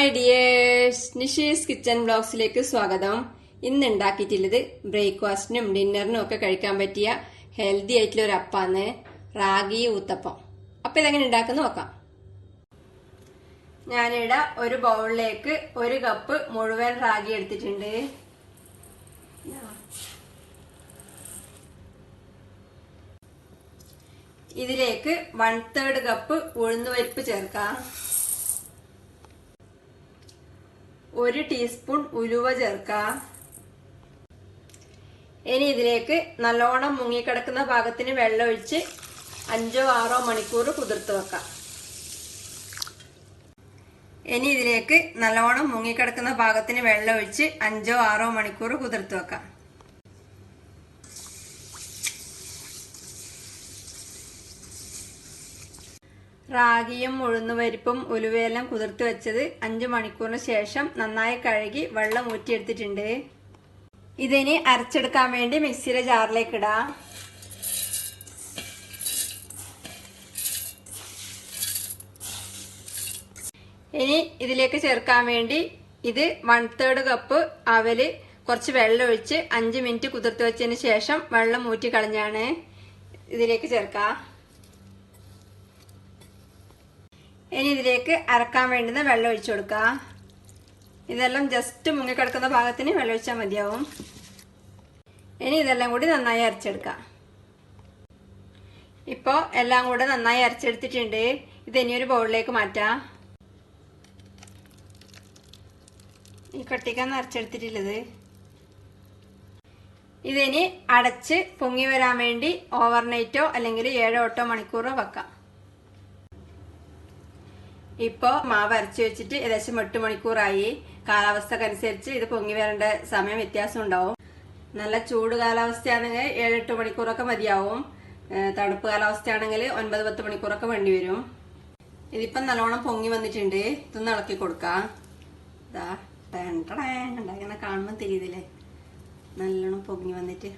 Hi dears, Nishi's kitchen വ്ലോഗ്സിലേക്ക് സ്വാഗതം. ഇന്ന് ഉണ്ടാക്കിയിട്ടുള്ളത് ബ്രേക്ക്ഫാസ്റ്റിനും ഡിന്നറിനും ഒക്കെ കഴിക്കാൻ പറ്റിയ ഹെൽത്തി ആയിട്ടുള്ള ഒരു അപ്പാണ് റാഗി ഊത്തപ്പം. അപ്പം ഇതെങ്ങനെ ഉണ്ടാക്കുന്ന നോക്കാം. ഞാനിവിടെ ഒരു ബൗളിലേക്ക് 1 കപ്പ് മുഴുവൻ റാഗി എടുത്തിട്ടുണ്ട്. ഇതിലേക്ക് 1/3 കപ്പ് ഉഴുന്നുപരിപ്പ് ചേർക്കാം. 1 ടീസ്പൂൺ ഉലുവ ചേർക്കാം. ഇനി ഇതിലേക്ക് നല്ലോണം മുങ്ങിക്കിടക്കുന്ന പാകത്തിന് വെള്ളം ഒഴിച്ച് 5-6 മണിക്കൂർ കുതിർത്ത് വെക്കാം. ഇനി ഇതിലേക്ക് നല്ലോണം മുങ്ങിക്കിടക്കുന്ന പാകത്തിന് വെള്ളം ഒഴിച്ച് 5-6 മണിക്കൂർ കുതിർത്ത് വെക്കാം. റാഗിയും ഉഴുന്നുപരിപ്പും ഉലുവയെല്ലാം കുതിർത്ത് വെച്ചത് 5 മണിക്കൂറിന് ശേഷം നന്നായി കഴുകി വെള്ളം ഊറ്റിയെടുത്തിട്ടുണ്ട്. ഇതിനി അരച്ചെടുക്കാൻ വേണ്ടി മിക്സിയുടെ ജാറിലേക്ക് ഇടാം. ഇനി ഇതിലേക്ക് ചേർക്കാൻ വേണ്ടി ഇത് 1/3 കപ്പ് അവല് കുറച്ച് വെള്ളം ഒഴിച്ച് 5 മിനിറ്റ് കുതിർത്ത് വെച്ചതിന് ശേഷം വെള്ളം ഊറ്റി കളഞ്ഞാണ് ഇതിലേക്ക് ചേർക്കാം. ഇനി ഇതിലേക്ക് അരക്കാൻ വേണ്ടുന്ന വെള്ളം ഒഴിച്ചു കൊടുക്കാം. ഇതെല്ലാം ജസ്റ്റ് മുങ്ങിക്കിടക്കുന്ന ഭാഗത്തിന് വെള്ളം ഒഴിച്ചാൽ മതിയാവും. ഇനി ഇതെല്ലാം കൂടി നന്നായി അരച്ചെടുക്കാം. ഇപ്പോൾ എല്ലാം കൂടെ നന്നായി അരച്ചെടുത്തിട്ടുണ്ട്. ഇത് ഇനി ഒരു ബൗളിലേക്ക് മാറ്റാം. ഈ കട്ടിക്കാന്ന് അരച്ചെടുത്തിട്ടുള്ളത്. ഇതിനി അടച്ച് പൊങ്ങി വരാൻ വേണ്ടി ഓവർനൈറ്റോ അല്ലെങ്കിൽ 7-8 മണിക്കൂറോ വെക്കാം. ഇപ്പോൾ മാവ് അരച്ചു വെച്ചിട്ട് ഏകദേശം 8 മണിക്കൂറായി. കാലാവസ്ഥക്കനുസരിച്ച് ഇത് പൊങ്ങി വരേണ്ട സമയം വ്യത്യാസം ഉണ്ടാവും. നല്ല ചൂട് കാലാവസ്ഥയാണെങ്കിൽ 7-8 മണിക്കൂറൊക്കെ മതിയാവും. തണുപ്പ് കാലാവസ്ഥയാണെങ്കിൽ 9-10 മണിക്കൂറൊക്കെ വേണ്ടി വരും. ഇതിപ്പം നല്ലോണം പൊങ്ങി വന്നിട്ടുണ്ട്. ഇതൊന്ന് ഇളക്കി കൊടുക്കാം. ഇതാ ഇങ്ങനെ കാണുമ്പോൾ തിരിയതില്ലേ, നല്ലോണം പൊങ്ങി വന്നിട്ട്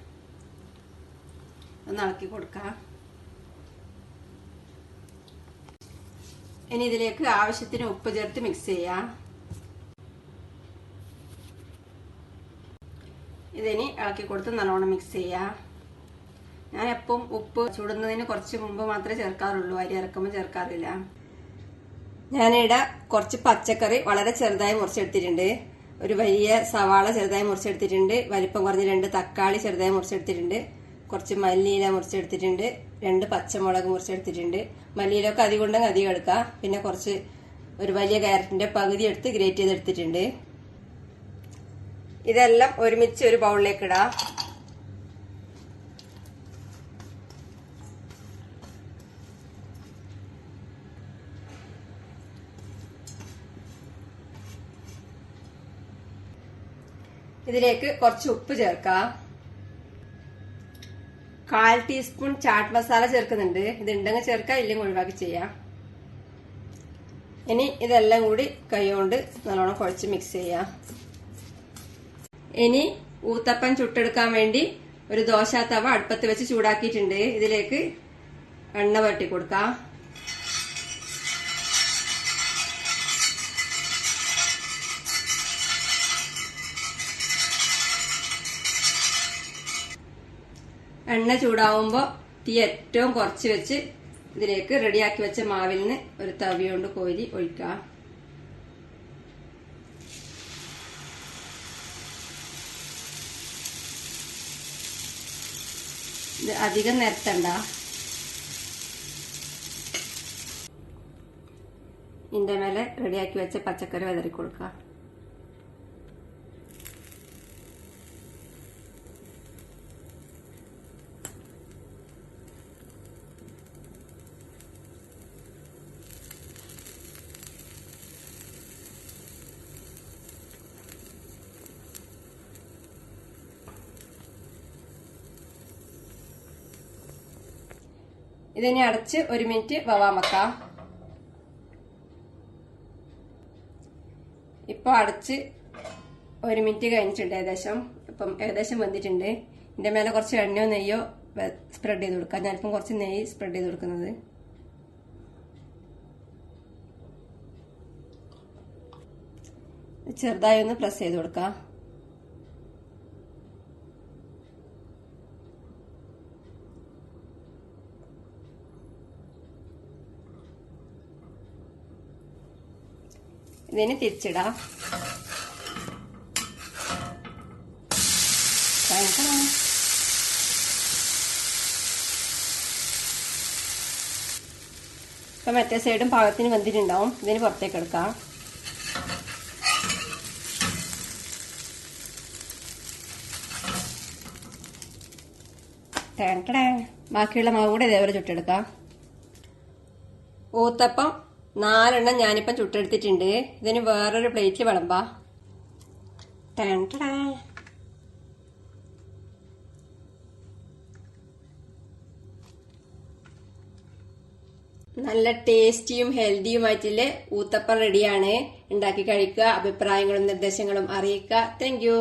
ഒന്ന് ഇളക്കി കൊടുക്കാം. ഇനി ഇതിലേക്ക് ആവശ്യത്തിന് ഉപ്പ് ചേർത്ത് മിക്സ് ചെയ്യാം. ഇതിനി ഇളക്കി കൊടുത്ത് നല്ലോണം മിക്സ് ചെയ്യാം. ഞാൻ എപ്പം ഉപ്പ് ചുടുന്നതിന് കുറച്ച് മുമ്പ് മാത്രമേ ചേർക്കാറുള്ളൂ, അരി ഇറക്കുമ്പോൾ ചേർക്കാറില്ല. ഞാനിവിടെ കുറച്ച് പച്ചക്കറി വളരെ ചെറുതായി മുറിച്ചെടുത്തിട്ടുണ്ട്. ഒരു വലിയ സവാള ചെറുതായി മുറിച്ചെടുത്തിട്ടുണ്ട്. വലിപ്പം കുറഞ്ഞ 2 തക്കാളി ചെറുതായി മുറിച്ചെടുത്തിട്ടുണ്ട്. കുറച്ച് മല്ലിയില മുറിച്ചെടുത്തിട്ടുണ്ട്. 2 പച്ചമുളക് മുറിച്ചെടുത്തിട്ടുണ്ട്. മല്ലിയിലൊക്കെ അധികം ഉണ്ടെങ്കിൽ അധികം എടുക്കാം. പിന്നെ കുറച്ച് ഒരു വലിയ ക്യാരറ്റിന്റെ പകുതി എടുത്ത് ഗ്രേറ്റ് ചെയ്തെടുത്തിട്ടുണ്ട്. ഇതെല്ലാം ഒരുമിച്ച് ഒരു ബൗളിലേക്ക് ഇടാം. ഇതിലേക്ക് കുറച്ച് ഉപ്പ് ചേർക്കാം. 1/4 ടീസ്പൂൺ ചാട്ട് മസാല ചേർക്കുന്നുണ്ട്. ഇതുണ്ടെങ്കിൽ ചേർക്കാം, ഇല്ലെങ്കിൽ ഒഴിവാക്കി ചെയ്യാം. ഇനി ഇതെല്ലാം കൂടി കൈകൊണ്ട് നല്ലോണം കുഴച്ച് മിക്സ് ചെയ്യാം. ഇനി ഊത്തപ്പം ചുട്ടെടുക്കാൻ വേണ്ടി ഒരു ദോശ തവ അടുപ്പത്ത് വെച്ച് ചൂടാക്കിയിട്ടുണ്ട്. ഇതിലേക്ക് എണ്ണ പുരട്ടി കൊടുക്കാം. എണ്ണ ചൂടാവുമ്പോൾ തീ ഏറ്റവും കുറച്ച് വെച്ച് ഇതിലേക്ക് റെഡിയാക്കി വെച്ച മാവിൽ നിന്ന് ഒരു തവി കൊണ്ട് കോരി ഒഴിക്കാം. ഇത് അധികം നിരത്തണ്ട. ഇതിന്റെ മേലെ റെഡിയാക്കി വെച്ച പച്ചക്കറി വിതറി കൊടുക്കാം. ഇതിനെ അടച്ച് 1 മിനിറ്റ് വവാൻ വെക്കാം. ഇപ്പോൾ അടച്ച് 1 മിനിറ്റ് കഴിഞ്ഞിട്ടുണ്ട്. ഏകദേശം വെന്തിട്ടുണ്ട്. ഇതിന്റെ മേലെ കുറച്ച് എണ്ണയോ നെയ്യോ സ്പ്രെഡ് ചെയ്ത് കൊടുക്കാം. ഞാനിപ്പം കുറച്ച് നെയ്യ് സ്പ്രെഡ് ചെയ്ത് കൊടുക്കുന്നത്. ചെറുതായി ഒന്ന് പ്രസ് ചെയ്ത് കൊടുക്കാം. ഇതിന് തിരിച്ചിടാം. ഇപ്പൊ മറ്റേ സൈഡും പാകത്തിന് വെന്തിട്ടുണ്ടാവും. ഇതിന് പുറത്തേക്ക് എടുക്കാം. ബാക്കിയുള്ള മാവ് കൂടെ ഇതേപോലെ ചുട്ടെടുക്കാം. ഊത്തപ്പം 4 എണ്ണം ഞാനിപ്പം ചുട്ടെടുത്തിട്ടുണ്ട്. ഇതിന് വേറൊരു പ്ലേറ്റ് വിളമ്പാ. നല്ല ടേസ്റ്റിയും ഹെൽത്തിയുമായിട്ടുള്ള ഊത്തപ്പം റെഡിയാണ്. ഉണ്ടാക്കി കഴിക്കുക. അഭിപ്രായങ്ങളും നിർദ്ദേശങ്ങളും അറിയിക്കുക. Thank you.